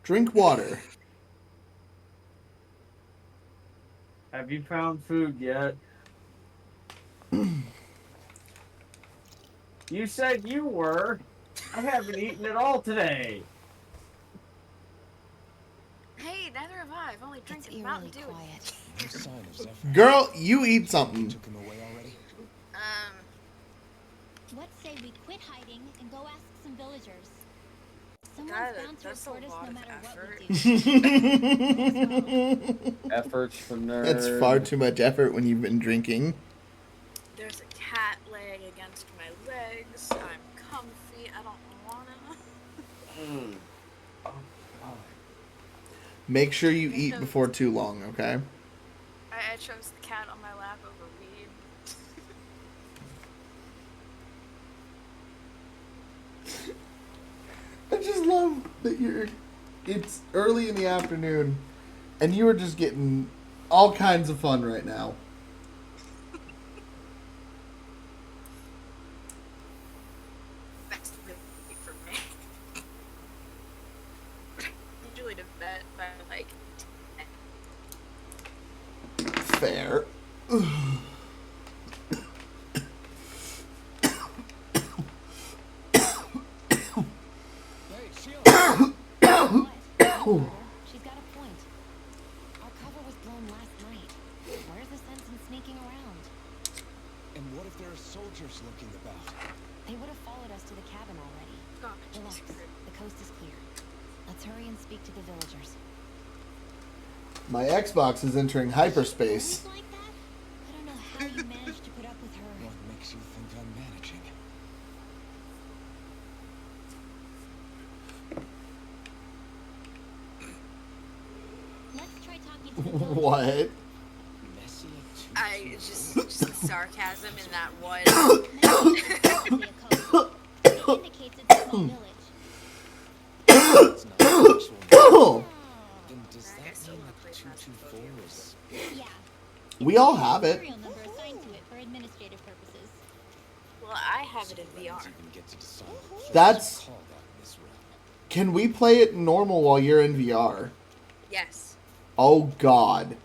Drink water. Have you found food yet? You said you were. I haven't eaten at all today. Hey, neither have I. I've only drinking Mountain Dew. Quiet. No sign of Zephyr. Girl, you eat something. Took him away already? What say we quit hiding and go ask some villagers? Someone's God, bound to that's a report us lot no of matter effort. what we do. Efforts from nerds. That's far too much effort when you've been drinking. There's a cat laying against my legs. I'm comfy. I don't wanna. Oh, God. Make sure you eat before too long, okay? I chose the cat on my lap over weed. I just love that it's early in the afternoon and you are just getting all kinds of fun right now. That's really for me. Usually to bed by like 10. Fair. She's got a point. Our cover was blown last night. Where's the sense in sneaking around? And what if there are soldiers looking about? They would have followed us to the cabin already. God, Relax. The coast is clear. Let's hurry and speak to the villagers. My Xbox is entering hyperspace. Like that? I don't know how you managed to put up with her. What makes you think I'm managing? Let's try talking to the villagers. What? Messy and too I just the sarcasm in that one. It indicates it's a small village. It's not actual. Then does I that still mean wanna play that Fast and 224 Furious. is... Yeah. We all have it. Serial number assigned to it for administrative purposes. Well, I have it in VR. Even get to decide what That's... to call that in this realm. Can we play it normal while you're in VR? Yes. Oh, God.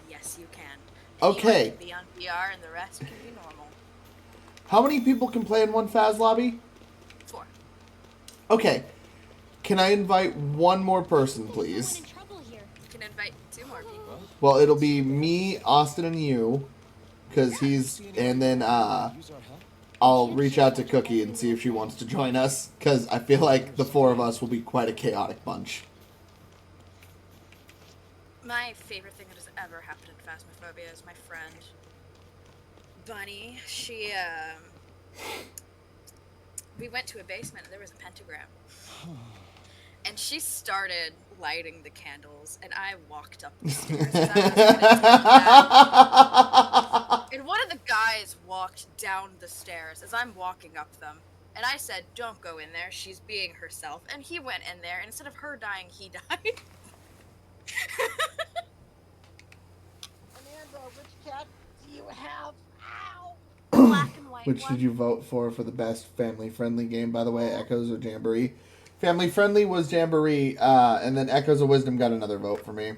Yes, you can. Okay. Anyone can be on VR and the rest can be normal. How many people can play in one Faz lobby? 4. Okay. Can I invite one more person, Someone please? in trouble here. You can invite 2 more people. Well, it'll be me, Austin, and you. Because he's... And then, Use our help? I'll reach out to Cookie and see if she wants to join us. Because I feel like the 4 of us will be quite a chaotic bunch. My favorite thing that has ever happened in Phasmophobia is my friend, Bunny. She, we went to a basement and there was a pentagram. And she started lighting the candles, and I walked up the stairs. As I was gonna take that. And one of the guys walked down the stairs as I'm walking up them. And I said, don't go in there, she's being herself. And he went in there, and instead of her dying, he died. Amanda, which cat do you have? Ow! Black and white Which one. did you vote for the best family-friendly game, by the way? Echoes or Jamboree? Family-friendly was Jamboree, and then Echoes of Wisdom got another vote for me.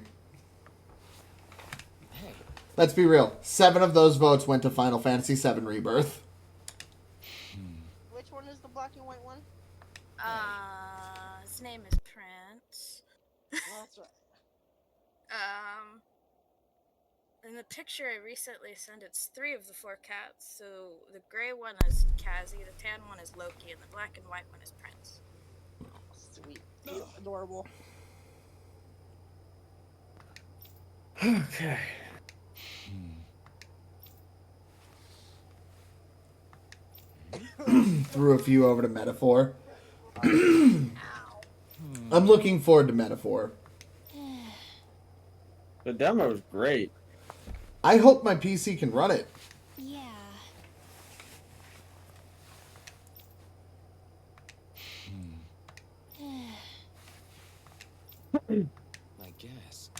Hey, Let's be real. 7 of those votes went to Final Fantasy VII Rebirth. Which one is the black and white one? His name is Prince. Oh, that's right. In the picture I recently sent, it's 3 of the 4 cats. So the gray one is Kazzy, the tan one is Loki, and the black and white one is Prince. Sweet. Cute. Adorable. Okay. Threw a few over to Metaphor. I'm looking forward to Metaphor. The demo is great. I hope my PC can run it. Yeah. I guess.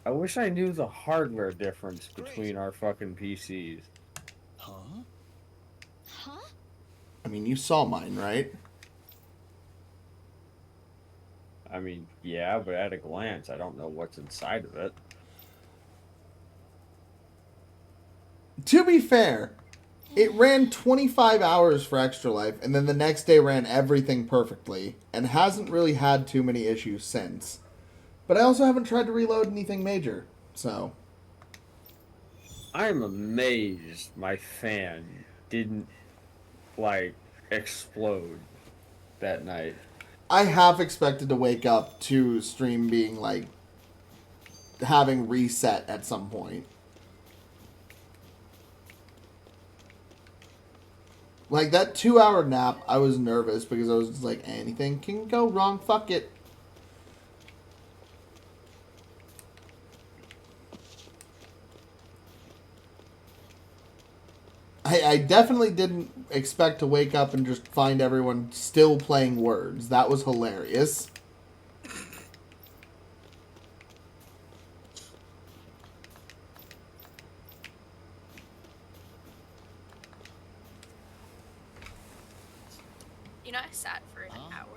I wish I knew the hardware difference between our fucking PCs. Huh? Huh? I mean, you saw mine, right? I mean, yeah, but at a glance, I don't know what's inside of it. To be fair, it ran 25 hours for Extra Life, and then the next day ran everything perfectly, and hasn't really had too many issues since. But I also haven't tried to reload anything major, so... I'm amazed my fan didn't, like, explode that night. I half expected to wake up to stream being, like, having reset at some point. Like, that 2-hour nap, I was nervous because I was just like, anything can go wrong, fuck it. I definitely didn't expect to wake up and just find everyone still playing Words. That was hilarious. You know, I sat for an hour.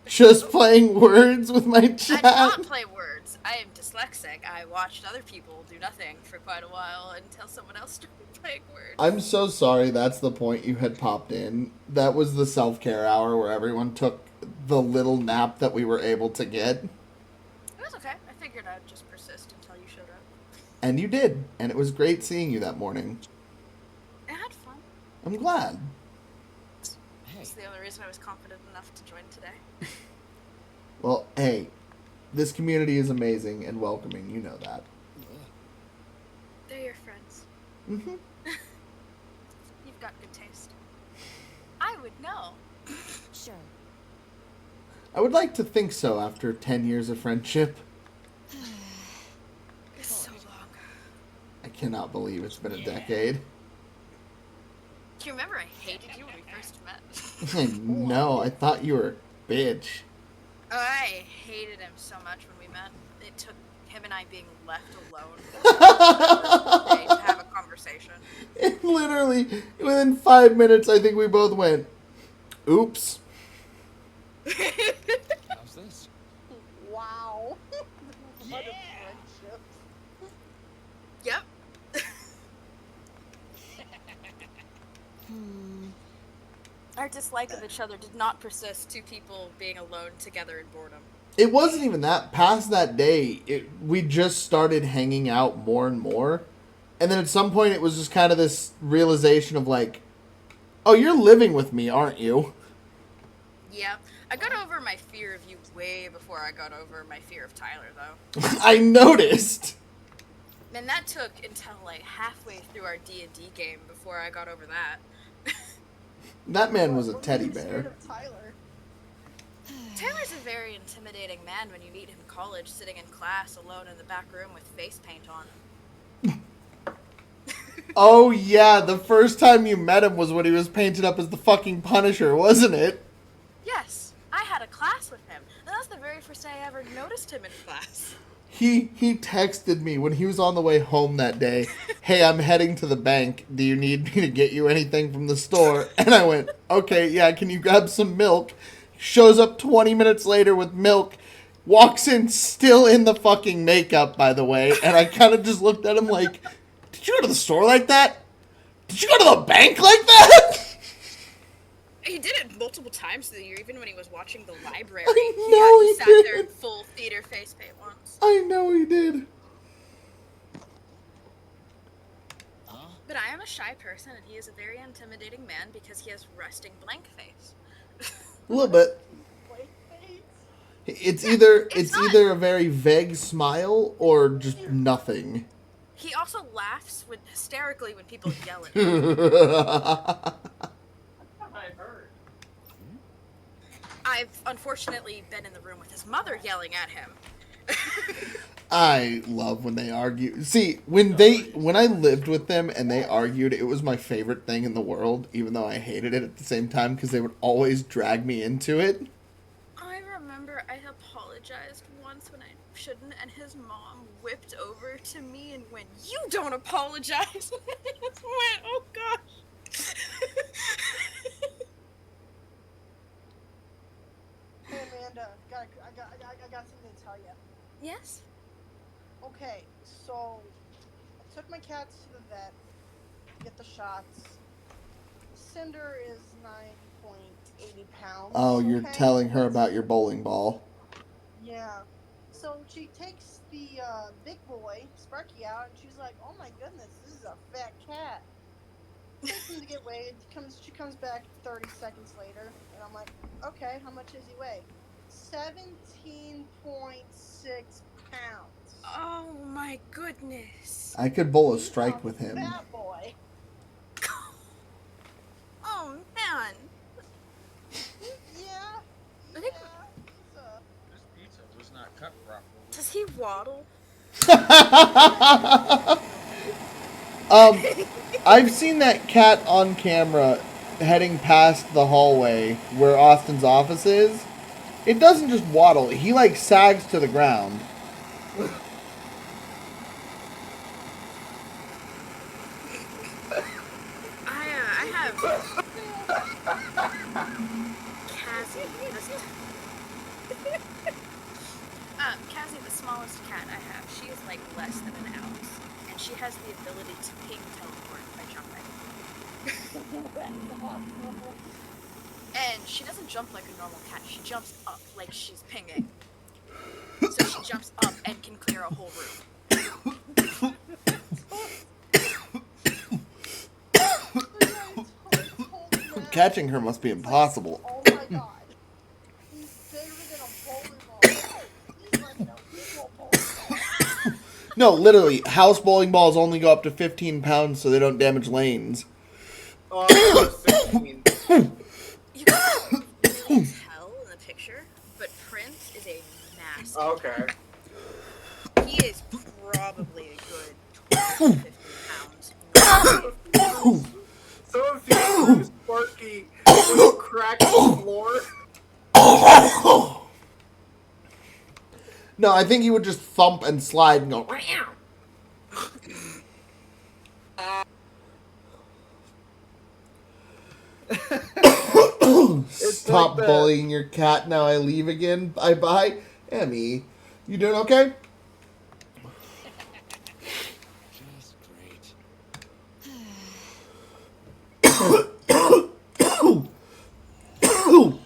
just playing Words with my chat. I did not play Words. I am dyslexic. I watched other people do nothing for quite a while until someone else started playing Words. I'm so sorry that's the point you had popped in. That was the self-care hour where everyone took the little nap that we were able to get. It was okay. I figured I'd just persist until you showed up. And you did. And it was great seeing you that morning. I had fun. I'm glad. That's the only reason I was confident enough to join today. Well, hey, this community is amazing and welcoming. You know that. They're your friends. Mm-hmm. You've got good taste. I would know. Sure. I would like to think so after 10 years of friendship. It's so long. I cannot believe it's been a decade. Do you remember I hated you when we first met? I know. I thought you were a bitch. Oh, I hated him so much when we met. It took him and I being left alone to have a conversation. And literally, within 5 minutes, I think we both went, oops. How's this? Wow. What a friendship. Yep. Our dislike of each other did not persist to people being alone together in boredom. It wasn't even that. Past that day, we just started hanging out more and more. And then at some point, it was just kind of this realization of like, oh, you're living with me, aren't you? Yeah. I got over my fear of you way before I got over my fear of Tyler, though. I noticed. And that took until like halfway through our D&D game before I got over that. That man was a What teddy made you scared bear. of Tyler? Tyler's a very intimidating man when you meet him in college, sitting in class alone in the back room with face paint on. Oh, yeah, the first time you met him was when he was painted up as the fucking Punisher, wasn't it? Yes, I had a class with him. And that was the very first day I ever noticed him in class. He texted me when he was on the way home that day, hey, I'm heading to the bank. Do you need me to get you anything from the store? And I went, okay, yeah, can you grab some milk? Shows up 20 minutes later with milk, walks in still in the fucking makeup, by the way. And I kind of just looked at him like, did you go to the store like that? Did you go to the bank like that? He did it multiple times through the year, even when he was watching the library. I know he he sat did. there in full theater face paint once. I know he did. But I am a shy person, and he is a very intimidating man because he has resting blank face. A little bit. White face? It's either It's it's not. either a very vague smile or just nothing. He also laughs hysterically when people yell at him. I've unfortunately been in the room with his mother yelling at him. I love when they argue. See, when I lived with them and they argued, it was my favorite thing in the world, even though I hated it at the same time because they would always drag me into it. I remember I apologized once when I shouldn't, and his mom whipped over to me and went, "You don't apologize." I just went, "Oh gosh." Hey Amanda, I got something to tell you. Yes. Okay, so I took my cats to the vet, get the shots. Cinder is 9.80 pounds. Oh, you're okay? telling her about your bowling ball. Yeah. So she takes the big boy, Sparky, out, and she's like, "Oh my goodness, this is a fat cat." Takes him to get weighed. She comes back 30 seconds later, and I'm like, "Okay, how much does he weigh?" 17.6 pounds. Oh my goodness. I could bowl a strike with him. Fat boy. Oh man. Yeah. I think- he's a- This pizza was not cut properly. Does he waddle? I've seen that cat on camera heading past the hallway where Austin's office is. It doesn't just waddle. He, like, sags to the ground. I have Cassie. Cassie, the smallest cat I have. She is like less than an ounce, and she has the ability to ping teleport by jumping. And she doesn't jump like a normal cat. She jumps up like she's pinging. So she jumps up and can clear a whole room. Catching her must be impossible. Oh my god. He's bigger than a bowling ball. He's like a big old bowling ball. No, literally, house bowling balls only go up to 15 pounds so they don't damage lanes. Oh, I was 16. You can really tell in the picture, but Prince is a massive Okay. cat. He is probably a good 12 to 15 pounds. So if you threw Sparky would crack the floor. No, I think he would just thump and slide and go. Stop like bullying your cat. Now I leave again. Bye bye. Emmy, you doing okay? Just great.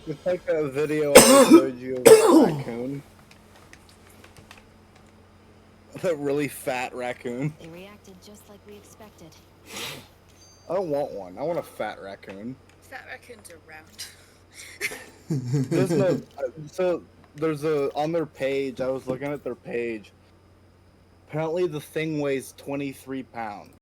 It's like that video I showed you of the raccoon. That really fat raccoon. They reacted just like we expected. I don't want one. I want a fat raccoon. Fat raccoons are round. There's no. So there's a on their page. I was looking at their page. Apparently, the thing weighs 23 pounds.